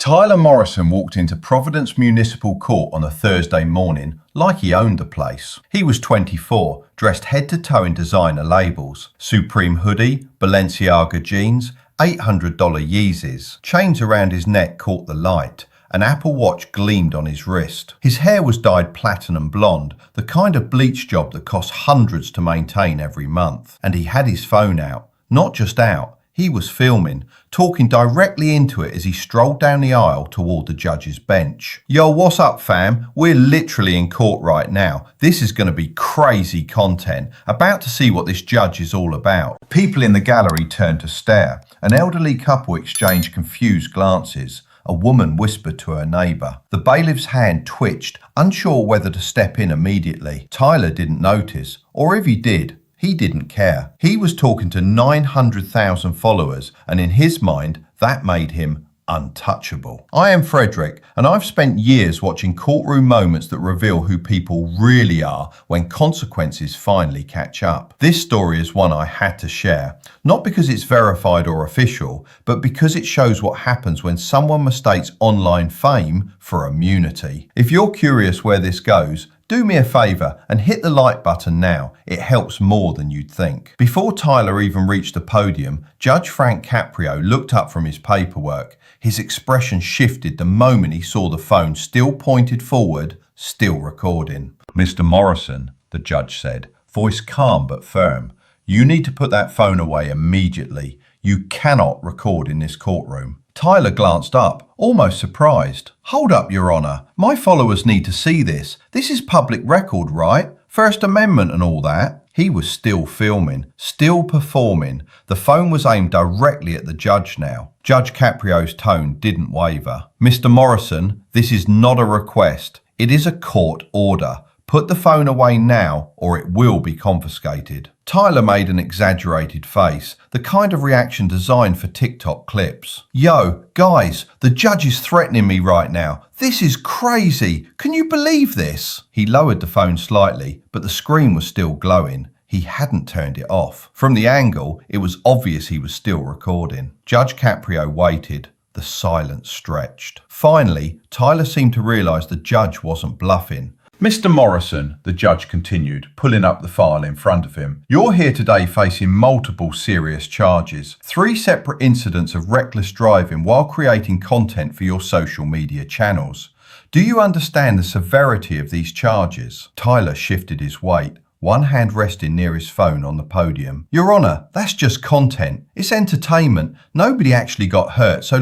Tyler Morrison walked into Providence Municipal Court on a Thursday morning like he owned the place. He was 24, dressed head to toe in designer labels. Supreme hoodie, Balenciaga jeans, $800 Yeezys. Chains around his neck caught the light. An Apple Watch gleamed on his wrist. His hair was dyed platinum blonde, the kind of bleach job that costs hundreds to maintain every month. And he had his phone out. Not just out. He was filming, talking directly into it as he strolled down the aisle toward the judge's bench. Yo, what's up, fam? We're literally in court right now. This is going to be crazy content. About to see what this judge is all about. People in the gallery turned to stare. An elderly couple exchanged confused glances. A woman whispered to her neighbour. The bailiff's hand twitched, unsure whether to step in immediately. Tyler didn't notice, or if he did, he didn't care. He was talking to 900,000 followers, and in his mind, that made him untouchable. I am Frederick, and I've spent years watching courtroom moments that reveal who people really are when consequences finally catch up. This story is one I had to share, not because it's verified or official, but because it shows what happens when someone mistakes online fame for immunity. If you're curious where this goes, do me a favour and hit the like button now. It helps more than you'd think. Before Tyler even reached the podium, Judge Frank Caprio looked up from his paperwork. His expression shifted the moment he saw the phone still pointed forward, still recording. "Mr. Morrison," the judge said, voice calm but firm, "you need to put that phone away immediately. You cannot record in this courtroom." Tyler glanced up, almost surprised. "Hold up, Your Honor. My followers need to see this. This is public record, right? First Amendment and all that." He was still filming, still performing. The phone was aimed directly at the judge now. Judge Caprio's tone didn't waver. "Mr. Morrison, this is not a request. It is a court order. Put the phone away now or it will be confiscated." Tyler made an exaggerated face, the kind of reaction designed for TikTok clips. "Yo, guys, the judge is threatening me right now. This is crazy. Can you believe this?" He lowered the phone slightly, but the screen was still glowing. He hadn't turned it off. From the angle, it was obvious he was still recording. Judge Caprio waited. The silence stretched. Finally, Tyler seemed to realize the judge wasn't bluffing. "Mr. Morrison," the judge continued, pulling up the file in front of him, "you're here today facing multiple serious charges. 3 separate incidents of reckless driving while creating content for your social media channels. Do you understand the severity of these charges?" Tyler shifted his weight, one hand resting near his phone on the podium. "Your Honor, that's just content. It's entertainment. Nobody actually got hurt, so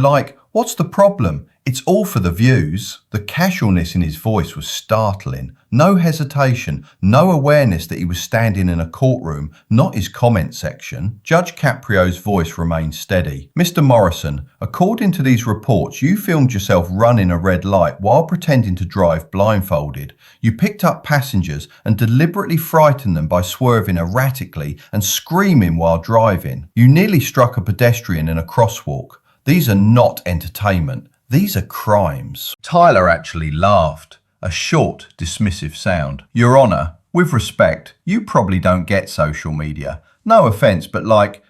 what's the problem? It's all for the views." The casualness in his voice was startling. No hesitation, no awareness that he was standing in a courtroom, not his comment section. Judge Caprio's voice remained steady. "Mr. Morrison, according to these reports, you filmed yourself running a red light while pretending to drive blindfolded. You picked up passengers and deliberately frightened them by swerving erratically and screaming while driving. You nearly struck a pedestrian in a crosswalk. These are not entertainment. These are crimes." Tyler actually laughed, a short, dismissive sound. "Your Honor, with respect, you probably don't get social media. No offense, but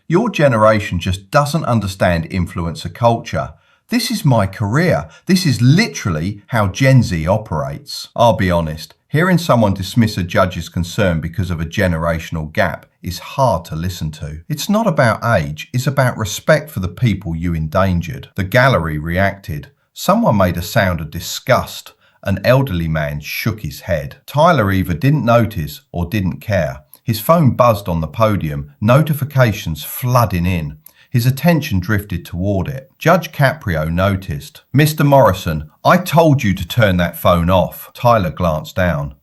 your generation just doesn't understand influencer culture. This is my career. This is literally how Gen Z operates." I'll be honest, hearing someone dismiss a judge's concern because of a generational gap is hard to listen to. It's not about age, it's about respect for the people you endangered. The gallery reacted. Someone made a sound of disgust. An elderly man shook his head. Tyler either didn't notice or didn't care. His phone buzzed on the podium, notifications flooding in. His attention drifted toward it. Judge Caprio noticed. "Mr. Morrison, I told you to turn that phone off." Tyler glanced down.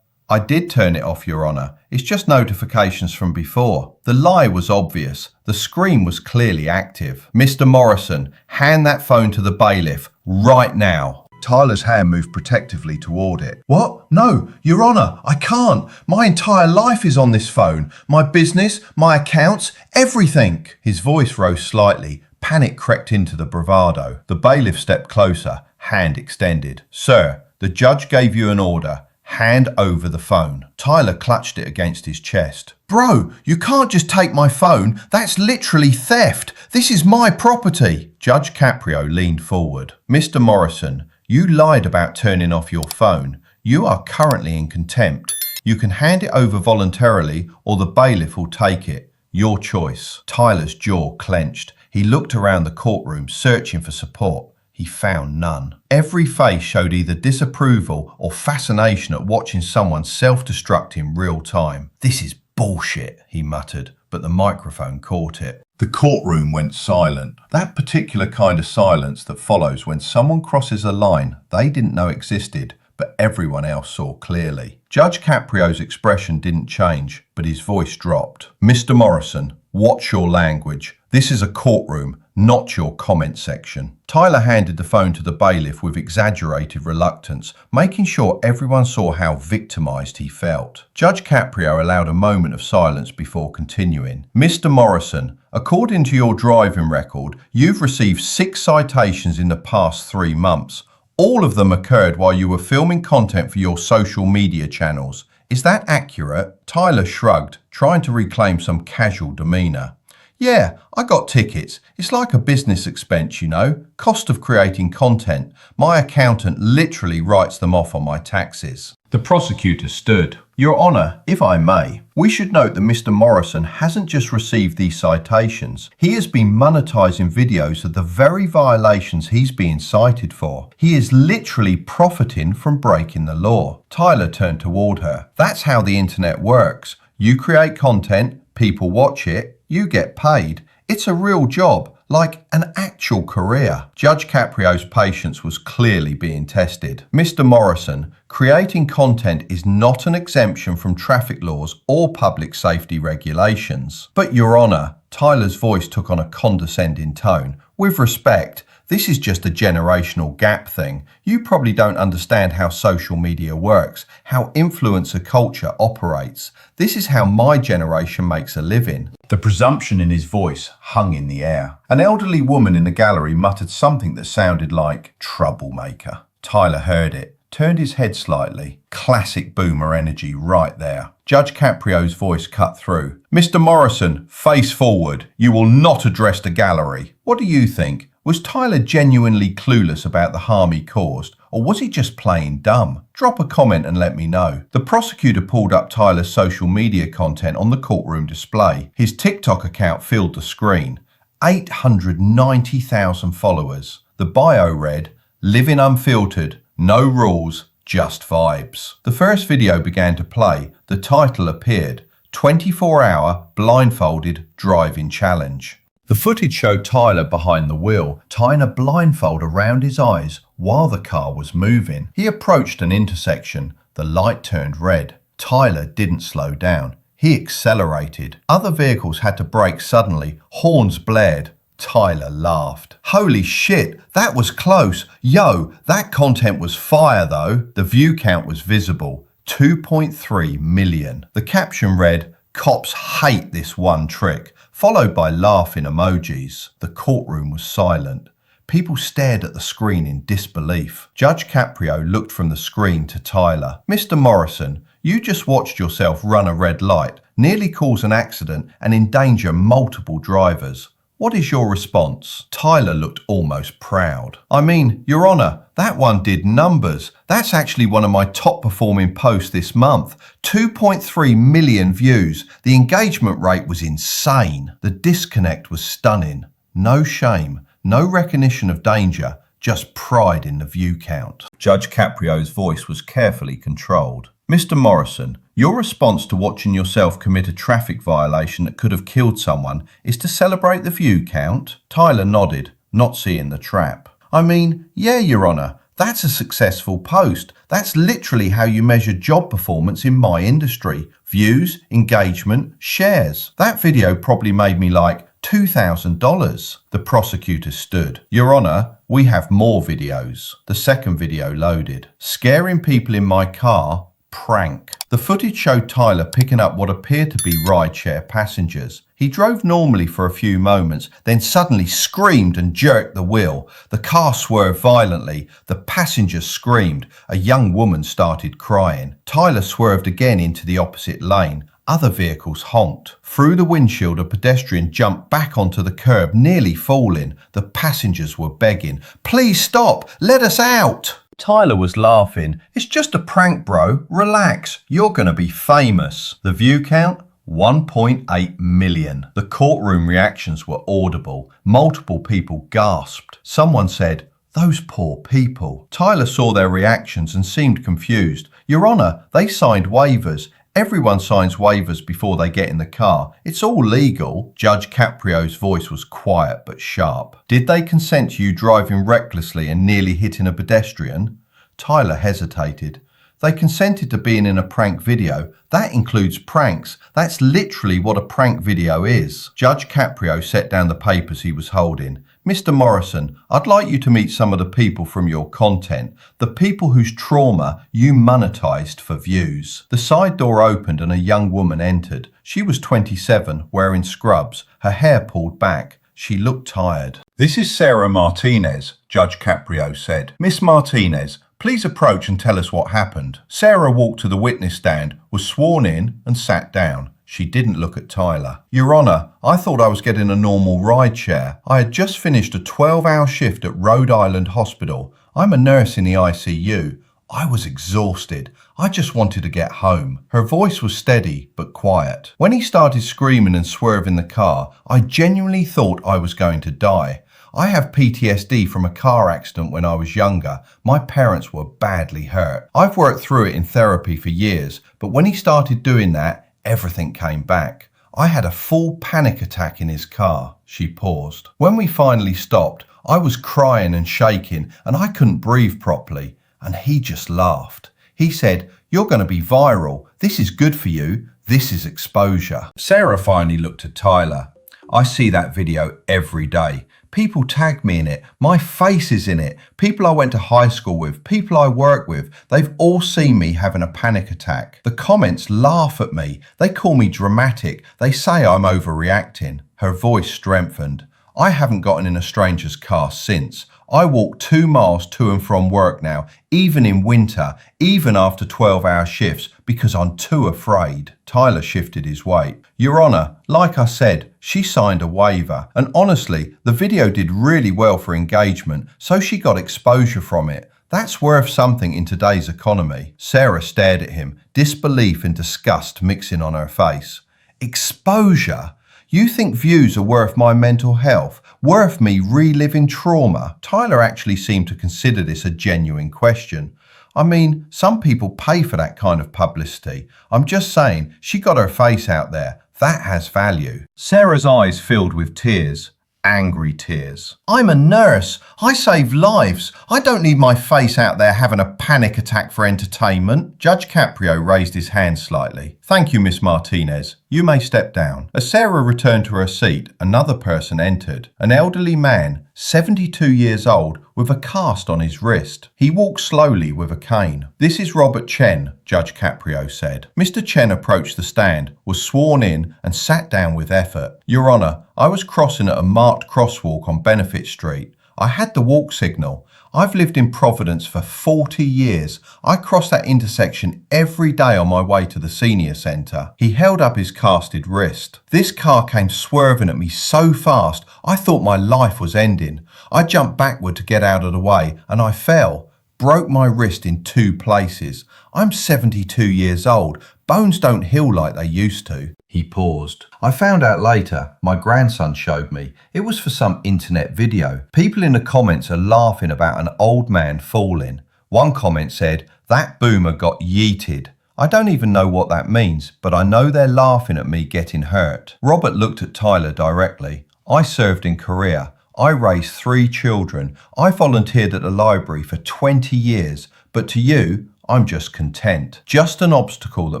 I did turn it off, Your Honor. It's just notifications from before." The lie was obvious. The screen was clearly active. "Mr. Morrison, hand that phone to the bailiff right now." Tyler's hand moved protectively toward it. "What? No, Your Honor, I can't. My entire life is on this phone. My business, my accounts, everything." His voice rose slightly. Panic crept into the bravado. The bailiff stepped closer, hand extended. "Sir, the judge gave you an order. Hand over the phone. Tyler clutched it against his chest. Bro, you can't just take my phone. That's literally theft. This is my property. Judge Caprio leaned forward. Mr. Morrison, you lied about turning off your phone. You are currently in contempt. You can hand it over voluntarily or the bailiff will take it. Your choice. Tyler's jaw clenched. He looked around the courtroom, searching for support. He found none. Every face showed either disapproval or fascination at watching someone self-destruct in real time. This is bullshit, he muttered, but the microphone caught it. The courtroom went silent. That particular kind of silence that follows when someone crosses a line they didn't know existed, but everyone else saw clearly. Judge Caprio's expression didn't change, but his voice dropped. Mr. Morrison, watch your language. This is a courtroom, not your comment section. Tyler handed the phone to the bailiff with exaggerated reluctance, making sure everyone saw how victimized he felt. Judge Caprio allowed a moment of silence before continuing. Mr. Morrison, according to your driving record, you've received 6 citations in the past 3 months. All of them occurred while you were filming content for your social media channels. Is that accurate? Tyler shrugged, trying to reclaim some casual demeanor. Yeah, I got tickets. It's like a business expense, you know. Cost of creating content. My accountant literally writes them off on my taxes. The prosecutor stood. Your Honour, if I may, we should note that Mr. Morrison hasn't just received these citations. He has been monetising videos of the very violations he's being cited for. He is literally profiting from breaking the law. Tyler turned toward her. That's how the internet works. You create content, people watch it, you get paid. It's a real job, like an actual career. Judge Caprio's patience was clearly being tested. Mr. Morrison, creating content is not an exemption from traffic laws or public safety regulations. But Your Honour, Tyler's voice took on a condescending tone. With respect, this is just a generational gap thing. You probably don't understand how social media works, how influencer culture operates. This is how my generation makes a living. The presumption in his voice hung in the air. An elderly woman in the gallery muttered something that sounded like troublemaker. Tyler heard it, turned his head slightly. Classic boomer energy right there. Judge Caprio's voice cut through. Mr. Morrison, face forward. You will not address the gallery. What do you think? Was Tyler genuinely clueless about the harm he caused, or was he just playing dumb? Drop a comment and let me know. The prosecutor pulled up Tyler's social media content on the courtroom display. His TikTok account filled the screen. 890,000 followers. The bio read, "Living unfiltered, no rules, just vibes." The first video began to play. The title appeared, 24-hour blindfolded driving challenge. The footage showed Tyler behind the wheel, tying a blindfold around his eyes while the car was moving. He approached an intersection. The light turned red. Tyler didn't slow down. He accelerated. Other vehicles had to brake suddenly. Horns blared. Tyler laughed. Holy shit, that was close. Yo, that content was fire though. The view count was visible. 2.3 million. The caption read, "Cops hate this one trick," followed by laughing emojis. The courtroom was silent. People stared at the screen in disbelief. Judge Caprio looked from the screen to Tyler. Mr. Morrison, you just watched yourself run a red light, nearly cause an accident and endanger multiple drivers. What is your response? Tyler looked almost proud. I mean, Your Honour, that one did numbers. That's actually one of my top performing posts this month. 2.3 million views. The engagement rate was insane. The disconnect was stunning. No shame, no recognition of danger, just pride in the view count. Judge Caprio's voice was carefully controlled. Mr. Morrison, your response to watching yourself commit a traffic violation that could have killed someone is to celebrate the view count? Tyler nodded, not seeing the trap. I mean, yeah, Your Honour, that's a successful post. That's literally how you measure job performance in my industry. Views, engagement, shares. That video probably made me like $2,000. The prosecutor stood. Your Honour, we have more videos. The second video loaded. Scaring people in my car, Prank. The footage showed Tyler picking up what appeared to be rideshare passengers. He drove normally for a few moments, then suddenly screamed and jerked the wheel. The car swerved violently. The passengers screamed. A young woman started crying. Tyler swerved again into the opposite lane. Other vehicles honked. Through the windshield, a pedestrian jumped back onto the curb, nearly falling. The passengers were begging, "Please stop, let us out." Tyler was laughing. "It's just a prank, bro. Relax. You're going to be famous." The view count? 1.8 million. The courtroom reactions were audible. Multiple people gasped. Someone said, "Those poor people." Tyler saw their reactions and seemed confused. "Your Honour, they signed waivers. Everyone signs waivers before they get in the car. It's all legal." Judge Caprio's voice was quiet but sharp. "Did they consent to you driving recklessly and nearly hitting a pedestrian?" Tyler hesitated. "They consented to being in a prank video. That includes pranks. That's literally what a prank video is." Judge Caprio set down the papers he was holding. "Mr. Morrison, I'd like you to meet some of the people from your content, the people whose trauma you monetized for views." The side door opened and a young woman entered. She was 27, wearing scrubs, her hair pulled back. She looked tired. "This is Sarah Martinez," Judge Caprio said. "Miss Martinez, please approach and tell us what happened." Sarah walked to the witness stand, was sworn in and sat down. She didn't look at Tyler. "Your Honour, I thought I was getting a normal ride share. I had just finished a 12-hour shift at Rhode Island Hospital. I'm a nurse in the ICU. I was exhausted. I just wanted to get home." Her voice was steady but quiet. "When he started screaming and swerving the car, I genuinely thought I was going to die. I have PTSD from a car accident when I was younger. My parents were badly hurt. I've worked through it in therapy for years, but when he started doing that, everything came back. I had a full panic attack in his car." She paused. "When we finally stopped, I was crying and shaking and I couldn't breathe properly. And he just laughed. He said, 'You're going to be viral. This is good for you. This is exposure.'" Sarah finally looked at Tyler. "I see that video every day. People tag me in it. My face is in it. People I went to high school with, people I work with, they've all seen me having a panic attack. The comments laugh at me. They call me dramatic. They say I'm overreacting." Her voice strengthened. "I haven't gotten in a stranger's car since. I walk 2 miles to and from work now, even in winter, even after 12-hour shifts, because I'm too afraid." Tyler shifted his weight. "Your Honour, like I said, she signed a waiver. And honestly, the video did really well for engagement, so she got exposure from it. That's worth something in today's economy." Sarah stared at him, disbelief and disgust mixing on her face. "Exposure? You think views are worth my mental health? Worth me reliving trauma?" Tyler actually seemed to consider this a genuine question. "I mean, some people pay for that kind of publicity. I'm just saying, she got her face out there. That has value." Sarah's eyes filled with tears. Angry tears. "I'm a nurse. I save lives. I don't need my face out there having a panic attack for entertainment." Judge Caprio raised his hand slightly. "Thank you, Miss Martinez. You may step down." As Sarah returned to her seat, another person entered. An elderly man, 72 years old, with a cast on his wrist. He walked slowly with a cane. "This is Robert Chen," Judge Caprio said. Mr. Chen approached the stand, was sworn in and sat down with effort. "Your Honour, I was crossing at a marked crosswalk on Benefit Street. I had the walk signal. I've lived in Providence for 40 years. I cross that intersection every day on my way to the senior centre." He held up his casted wrist. "This car came swerving at me so fast, I thought my life was ending. I jumped backward to get out of the way and I fell. Broke my wrist in 2 places. I'm 72 years old. Bones don't heal like they used to." He paused. "I found out later. My grandson showed me. It was for some internet video. People in the comments are laughing about an old man falling. One comment said, 'That boomer got yeeted.' I don't even know what that means, but I know they're laughing at me getting hurt." Robert looked at Tyler directly. "I served in Korea. I raised 3 children. I volunteered at the library for 20 years. But to you, I'm just content. Just an obstacle that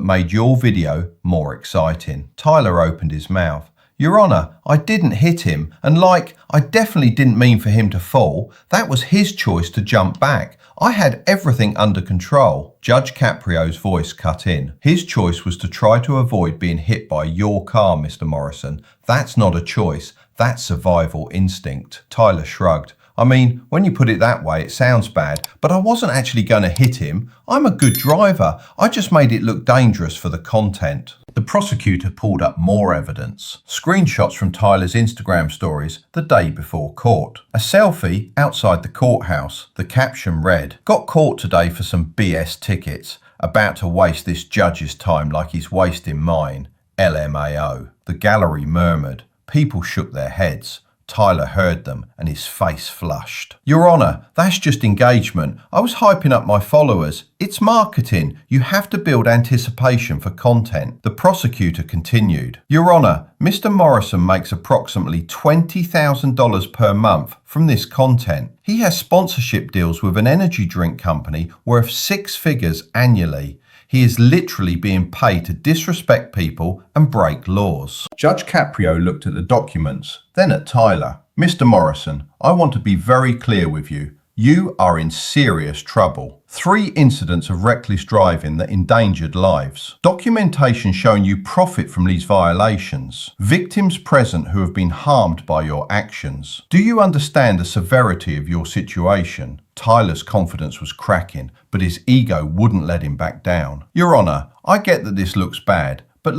made your video more exciting." Tyler opened his mouth. Your Honour, I didn't hit him, and I definitely didn't mean for him to fall. That was his choice to jump back. I had everything under control. Judge Caprio's voice cut in. His choice was to try to avoid being hit by your car, Mr. Morrison. That's not a choice. That's survival instinct. Tyler shrugged. I mean, when you put it that way, it sounds bad, but I wasn't actually going to hit him. I'm a good driver. I just made it look dangerous for the content. The prosecutor pulled up more evidence. Screenshots from Tyler's Instagram stories the day before court. A selfie outside the courthouse. The caption read, "Got caught today for some BS tickets. About to waste this judge's time like he's wasting mine. LMAO." The gallery murmured. People shook their heads. Tyler heard them and his face flushed. Your Honour, that's just engagement. I was hyping up my followers. It's marketing. You have to build anticipation for content. The prosecutor continued. Your Honour, Mr. Morrison makes approximately $20,000 per month from this content. He has sponsorship deals with an energy drink company worth 6 figures annually. He is literally being paid to disrespect people and break laws. Judge Caprio looked at the documents, then at Tyler. Mr. Morrison, I want to be very clear with you. You are in serious trouble. 3 incidents of reckless driving that endangered lives. Documentation showing you profit from these violations. Victims present who have been harmed by your actions. Do you understand the severity of your situation? Tyler's confidence was cracking, but his ego wouldn't let him back down. Your Honour, I get that this looks bad, but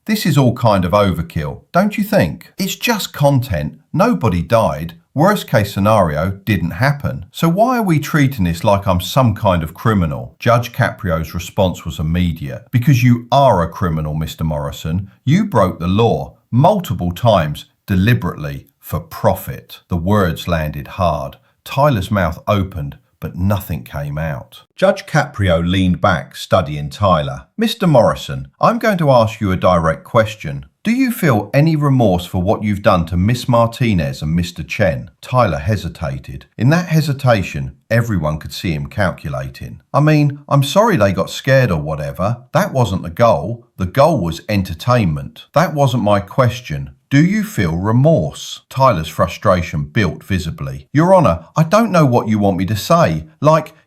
this is all kind of overkill, don't you think? It's just content. Nobody died. Worst case scenario didn't happen. So why are we treating this like I'm some kind of criminal? Judge Caprio's response was immediate. Because you are a criminal, Mr. Morrison. You broke the law multiple times, deliberately, for profit. The words landed hard. Tyler's mouth opened, but nothing came out. Judge Caprio leaned back, studying Tyler. Mr. Morrison, I'm going to ask you a direct question. Do you feel any remorse for what you've done to Miss Martinez and Mr. Chen? Tyler hesitated. In that hesitation, everyone could see him calculating. I mean, I'm sorry they got scared or whatever. That wasn't the goal. The goal was entertainment. That wasn't my question. Do you feel remorse? Tyler's frustration built visibly. Your Honour, I don't know what you want me to say.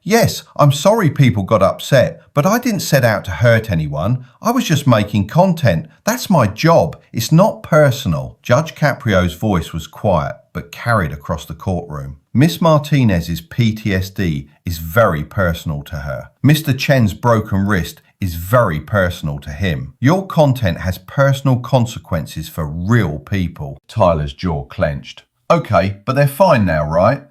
Yes, I'm sorry people got upset, but I didn't set out to hurt anyone. I was just making content. That's my job. It's not personal. Judge Caprio's voice was quiet, but carried across the courtroom. Miss Martinez's PTSD is very personal to her. Mr. Chen's broken wrist is very personal to him. Your content has personal consequences for real people. Tyler's jaw clenched. Okay, but they're fine now, right?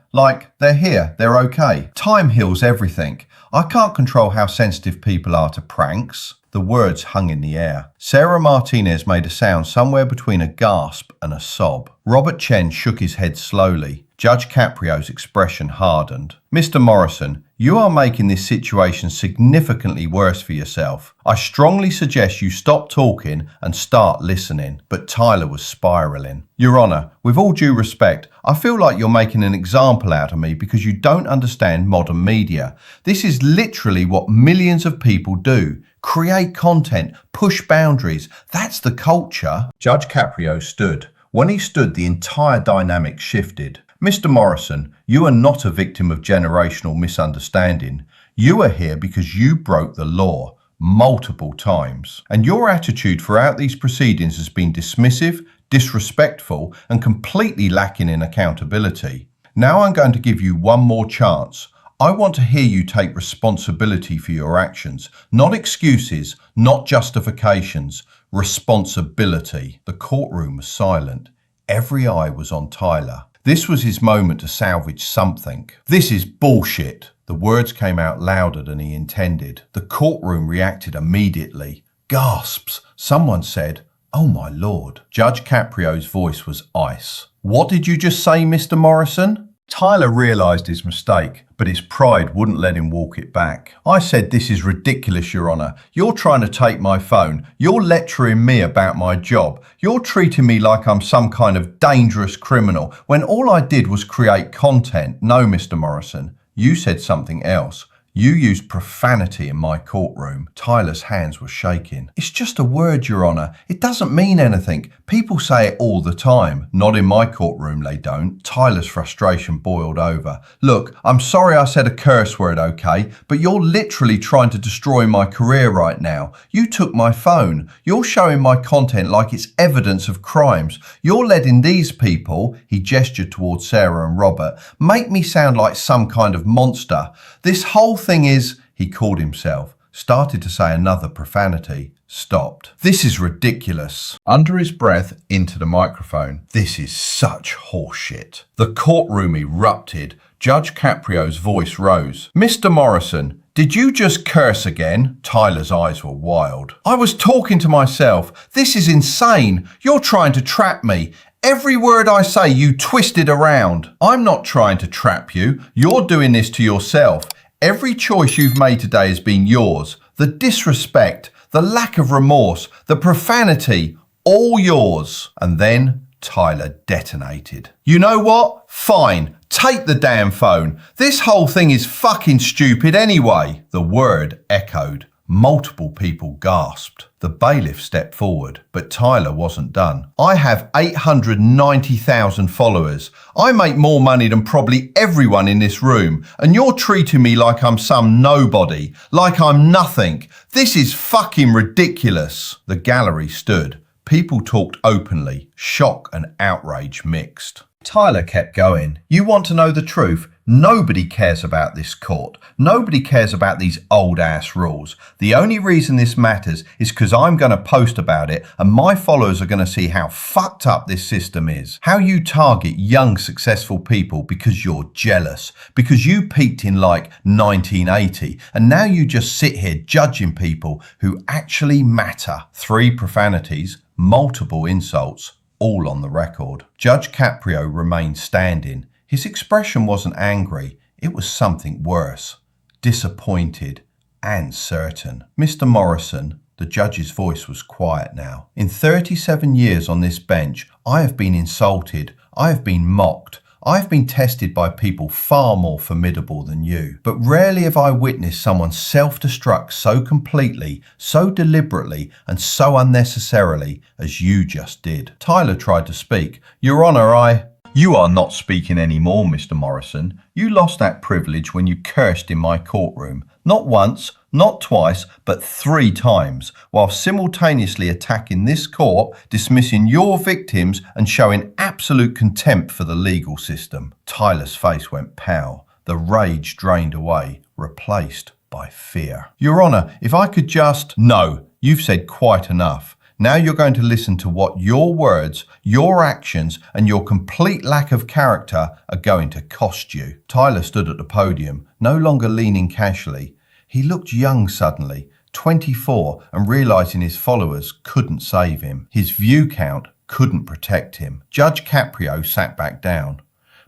They're here, they're okay. Time heals everything. I can't control how sensitive people are to pranks. The words hung in the air. Sarah Martinez made a sound somewhere between a gasp and a sob. Robert Chen shook his head slowly. Judge Caprio's expression hardened. Mr. Morrison, you are making this situation significantly worse for yourself. I strongly suggest you stop talking and start listening. But Tyler was spiraling. Your Honour, with all due respect, I feel like you're making an example out of me because you don't understand modern media. This is literally what millions of people do. Create content, push boundaries. That's the culture. Judge Caprio stood. When he stood, the entire dynamic shifted. Mr. Morrison, you are not a victim of generational misunderstanding. You are here because you broke the law multiple times. And your attitude throughout these proceedings has been dismissive, disrespectful, and completely lacking in accountability. Now I'm going to give you one more chance. I want to hear you take responsibility for your actions. Not excuses, not justifications. Responsibility. The courtroom was silent. Every eye was on Tyler. This was his moment to salvage something. This is bullshit. The words came out louder than he intended. The courtroom reacted immediately. Gasps. Someone said, "Oh my Lord." Judge Caprio's voice was ice. What did you just say, Mr. Morrison? Tyler realised his mistake, but his pride wouldn't let him walk it back. I said, "This is ridiculous, Your Honour. You're trying to take my phone. You're lecturing me about my job. You're treating me like I'm some kind of dangerous criminal, when all I did was create content." No, Mr. Morrison, you said something else. You used profanity in my courtroom. Tyler's hands were shaking. It's just a word, Your Honour. It doesn't mean anything. People say it all the time. Not in my courtroom, they don't. Tyler's frustration boiled over. Look, I'm sorry I said a curse word, okay? But you're literally trying to destroy my career right now. You took my phone. You're showing my content like it's evidence of crimes. You're letting these people, he gestured towards Sarah and Robert, make me sound like some kind of monster. This whole thing is, he called himself, started to say another profanity, stopped. This is ridiculous. Under his breath, into the microphone. This is such horseshit. The courtroom erupted. Judge Caprio's voice rose. Mr. Morrison, did you just curse again? Tyler's eyes were wild. I was talking to myself. This is insane. You're trying to trap me. Every word I say you twisted around. I'm not trying to trap you. You're doing this to yourself. Every choice you've made today has been yours. The disrespect, the lack of remorse, the profanity, all yours. And then Tyler detonated. You know what? Fine. Take the damn phone. This whole thing is fucking stupid anyway. The word echoed. Multiple people gasped. The bailiff stepped forward, but Tyler wasn't done. I have 890,000 followers. I make more money than probably everyone in this room, and you're treating me like I'm some nobody, like I'm nothing. This is fucking ridiculous. The gallery stood. People talked openly, shock and outrage mixed. Tyler kept going. You want to know the truth? Nobody cares about this court. Nobody cares about these old ass rules. The only reason this matters is because I'm going to post about it and my followers are going to see how fucked up this system is. How you target young successful people because you're jealous. Because you peaked in like 1980 and now you just sit here judging people who actually matter. 3 profanities, multiple insults, all on the record. Judge Caprio remained standing. His expression wasn't angry, it was something worse. Disappointed and certain. Mr. Morrison, the judge's voice was quiet now. In 37 years on this bench, I have been insulted, I have been mocked, I have been tested by people far more formidable than you. But rarely have I witnessed someone self-destruct so completely, so deliberately, and so unnecessarily as you just did. Tyler tried to speak. Your Honour, You are not speaking anymore, Mr. Morrison. You lost that privilege when you cursed in my courtroom. Not once, not twice, but 3 times, while simultaneously attacking this court, dismissing your victims and showing absolute contempt for the legal system. Tyler's face went pale. The rage drained away, replaced by fear. Your Honour, if I could just... No, you've said quite enough. Now you're going to listen to what your words, your actions, and your complete lack of character are going to cost you. Tyler stood at the podium, no longer leaning casually. He looked young suddenly, 24, and realizing his followers couldn't save him. His view count couldn't protect him. Judge Caprio sat back down.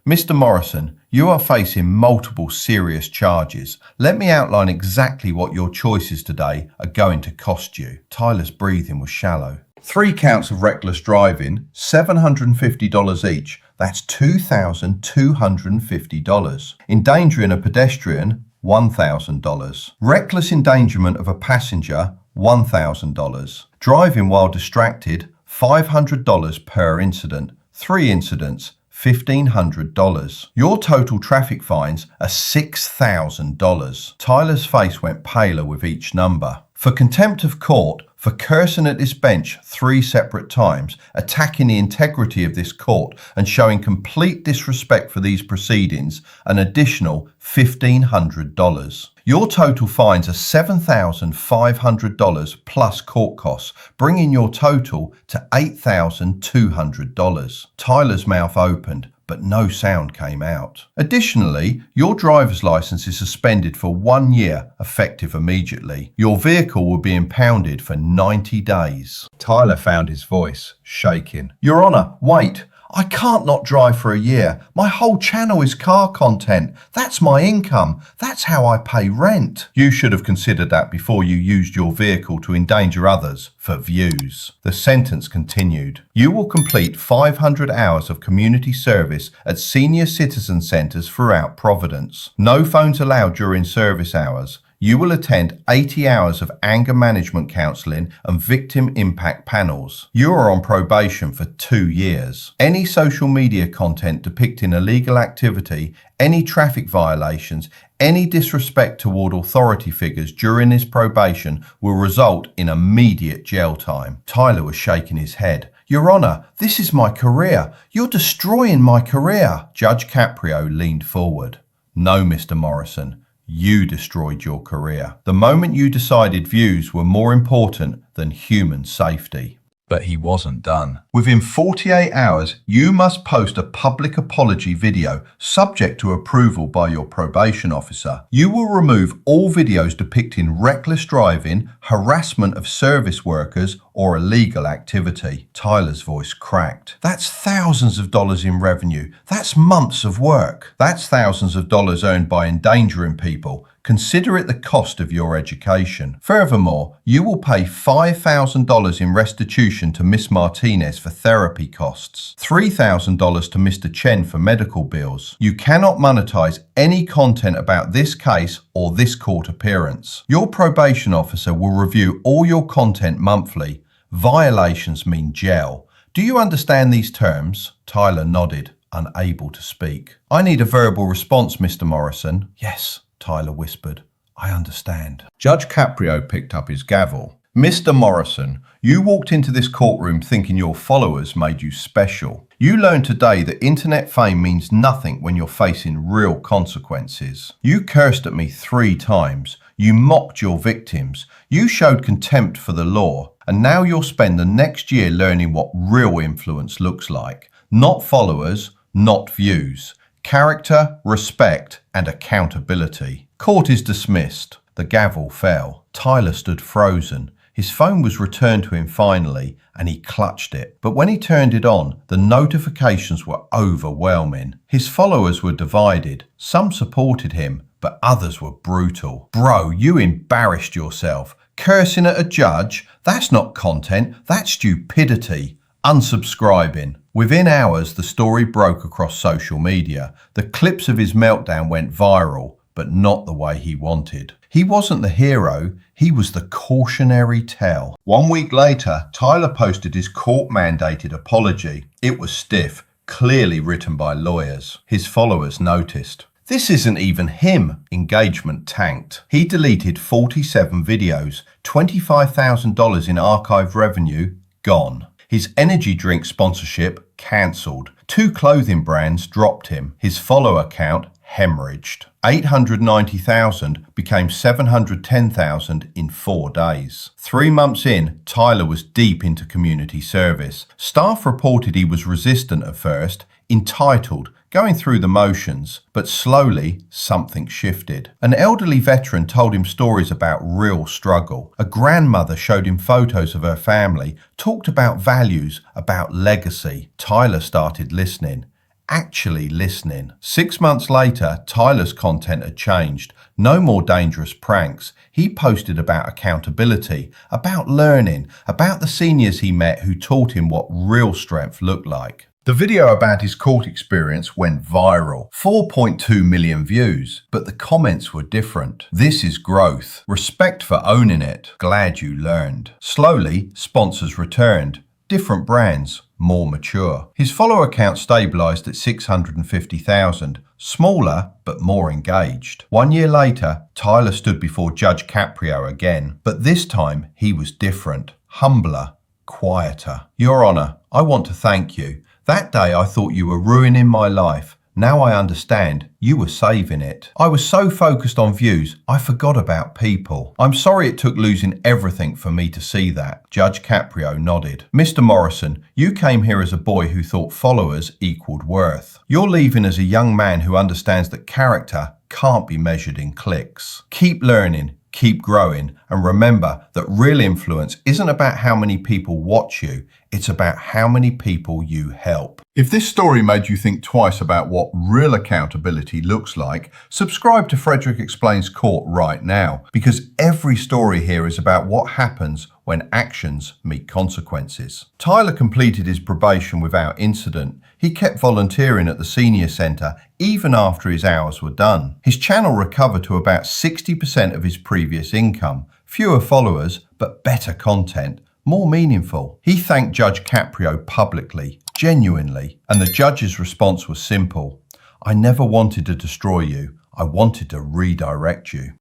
Mr. Morrison, you are facing multiple serious charges. Let me outline exactly what your choices today are going to cost you. Tyler's breathing was shallow. 3 counts of reckless driving, $750 each. That's $2,250. Endangering a pedestrian, $1,000. Reckless endangerment of a passenger, $1,000. Driving while distracted, $500 per incident. 3 incidents, $1,500. Your total traffic fines are $6,000. Tyler's face went paler with each number. For contempt of court, for cursing at this bench 3 separate times, attacking the integrity of this court and showing complete disrespect for these proceedings, an additional $1,500. Your total fines are $7,500 plus court costs, bringing your total to $8,200. Tyler's mouth opened, but no sound came out. Additionally, your driver's license is suspended for 1 year, effective immediately. Your vehicle will be impounded for 90 days. Tyler found his voice, shaking. Your Honour, wait. I can't not drive for a year. My whole channel is car content. That's my income. That's how I pay rent. You should have considered that before you used your vehicle to endanger others for views. The sentence continued. You will complete 500 hours of community service at senior citizen centres throughout Providence. No phones allowed during service hours. You will attend 80 hours of anger management counselling and victim impact panels. You are on probation for 2 years. Any social media content depicting illegal activity, any traffic violations, any disrespect toward authority figures during this probation will result in immediate jail time. Tyler was shaking his head. Your Honour, this is my career. You're destroying my career. Judge Caprio leaned forward. No, Mr. Morrison. You destroyed your career. The moment you decided views were more important than human safety. But he wasn't done. Within 48 hours, you must post a public apology video subject to approval by your probation officer. You will remove all videos depicting reckless driving, harassment of service workers, or illegal activity. Tyler's voice cracked. That's thousands of dollars in revenue. That's months of work. That's thousands of dollars earned by endangering people. Consider it the cost of your education. Furthermore, you will pay $5,000 in restitution to Miss Martinez for therapy costs, $3,000 to Mr. Chen for medical bills. You cannot monetize any content about this case or this court appearance. Your probation officer will review all your content monthly. Violations mean jail. Do you understand these terms? Tyler nodded, unable to speak. I need a verbal response, Mr. Morrison. Yes, Tyler whispered. I understand. Judge Caprio picked up his gavel. Mr. Morrison, you walked into this courtroom thinking your followers made you special. You learned today that internet fame means nothing when you're facing real consequences. You cursed at me 3 times. You mocked your victims. You showed contempt for the law. And now you'll spend the next year learning what real influence looks like. Not followers, not views. Character, respect, and accountability. Court is dismissed. The gavel fell. Tyler stood frozen. His phone was returned to him finally, and he clutched it. But when he turned it on, the notifications were overwhelming. His followers were divided. Some supported him, but others were brutal. Bro, you embarrassed yourself. Cursing at a judge? That's not content. That's stupidity. Unsubscribing. Within hours, the story broke across social media. The clips of his meltdown went viral, but not the way he wanted. He wasn't the hero, he was the cautionary tale. 1 week later, Tyler posted his court-mandated apology. It was stiff, clearly written by lawyers. His followers noticed. This isn't even him. Engagement tanked. He deleted 47 videos, $25,000 in archive revenue, gone. His energy drink sponsorship cancelled. 2 clothing brands dropped him. His follower count hemorrhaged. 890,000 became 710,000 in 4 days. 3 months in, Tyler was deep into community service. Staff reported he was resistant at first, entitled, going through the motions, but slowly something shifted. An elderly veteran told him stories about real struggle. A grandmother showed him photos of her family, talked about values, about legacy. Tyler started listening. Actually listening. 6 months later, Tyler's content had changed. No more dangerous pranks. He posted about accountability, about learning, about the seniors he met who taught him what real strength looked like. The video about his court experience went viral. 4.2 million views, but the comments were different. This is growth. Respect for owning it. Glad you learned. Slowly, sponsors returned. Different brands, more mature. His follower count stabilized at 650,000. Smaller, but more engaged. 1 year later, Tyler stood before Judge Caprio again. But this time, he was different. Humbler, quieter. Your Honour, I want to thank you. That day I thought you were ruining my life. Now I understand you were saving it. I was so focused on views, I forgot about people. I'm sorry it took losing everything for me to see that. Judge Caprio nodded. Mr. Morrison, you came here as a boy who thought followers equaled worth. You're leaving as a young man who understands that character can't be measured in clicks. Keep learning. keep growing, and remember that real influence isn't about how many people watch you, it's about how many people you help. If this story made you think twice about what real accountability looks like, subscribe to Frederick Explains Court right now, because every story here is about what happens when actions meet consequences. Tyler completed his probation without incident. He kept volunteering at the senior centre even after his hours were done. His channel recovered to about 60% of his previous income. Fewer followers, but better content, more meaningful. He thanked Judge Caprio publicly, genuinely, and the judge's response was simple. I never wanted to destroy you. I wanted to redirect you.